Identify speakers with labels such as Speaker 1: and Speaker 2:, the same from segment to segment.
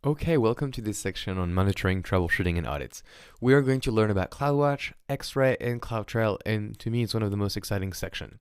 Speaker 1: Okay, welcome to this section on monitoring, troubleshooting, and audits. We are going to learn about CloudWatch, X-Ray, and CloudTrail, and to me, it's one of the most exciting sections.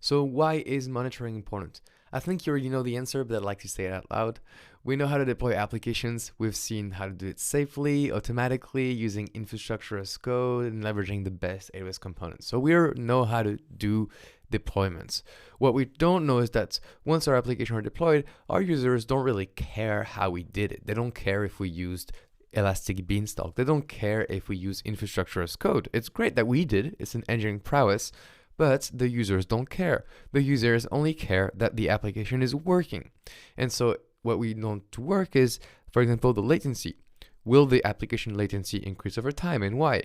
Speaker 1: So why is monitoring important? I think you already know the answer, but I'd like to say it out loud. We know how to deploy applications. We've seen how to do it safely, automatically, using infrastructure as code, and leveraging the best AWS components. So we know how to do deployments. What we don't know is that once our applications are deployed, our users don't really care how we did it. They don't care if we used Elastic Beanstalk. They don't care if we use infrastructure as code. It's great that we did. It's an engineering prowess. But the users don't care. The users only care that the application is working. And so what we know to work is, for example, the latency. Will the application latency increase over time, and why?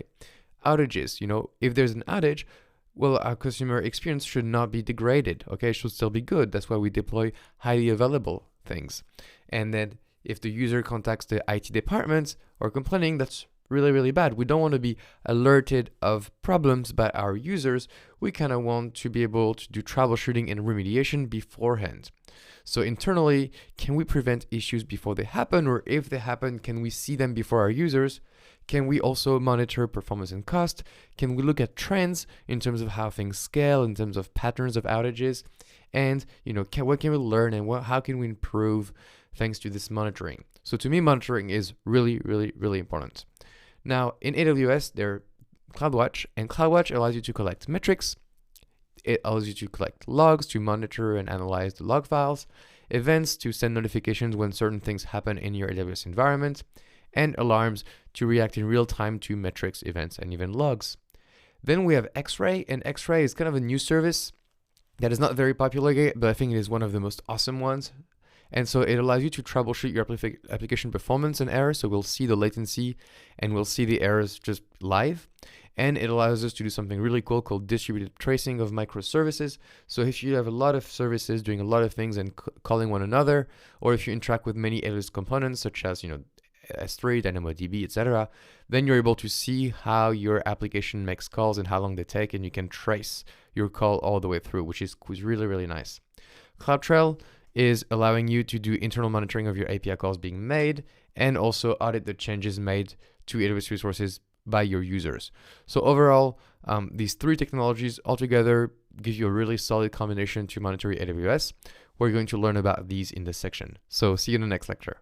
Speaker 1: Outages, if there's an outage, well, our customer experience should not be degraded, okay? It should still be good. That's why we deploy highly available things. And then if the user contacts the IT department or complaining, that's really, really bad. We don't want to be alerted of problems by our users. We kind of want to be able to do troubleshooting and remediation beforehand. So internally, can we prevent issues before they happen? Or if they happen, can we see them before our users? Can we also monitor performance and cost? Can we look at trends in terms of how things scale, in terms of patterns of outages? And, what can we learn and how can we improve thanks to this monitoring? So to me, monitoring is really, really, really important. Now, in AWS, there's CloudWatch, and CloudWatch allows you to collect metrics. It allows you to collect logs to monitor and analyze the log files, events to send notifications when certain things happen in your AWS environment, and alarms to react in real time to metrics, events, and even logs. Then we have X-Ray, and X-Ray is kind of a new service that is not very popular yet, but I think it is one of the most awesome ones. And so it allows you to troubleshoot your application performance and errors. So we'll see the latency and we'll see the errors just live. And it allows us to do something really cool called distributed tracing of microservices. So if you have a lot of services doing a lot of things and calling one another, or if you interact with many AWS components such as S3, DynamoDB, etc., then you're able to see how your application makes calls and how long they take, and you can trace your call all the way through, which is really, really nice. CloudTrail is allowing you to do internal monitoring of your API calls being made and also audit the changes made to AWS resources by your users. So overall, these three technologies altogether give you a really solid combination to monitor your AWS. We're going to learn about these in this section. So see you in the next lecture.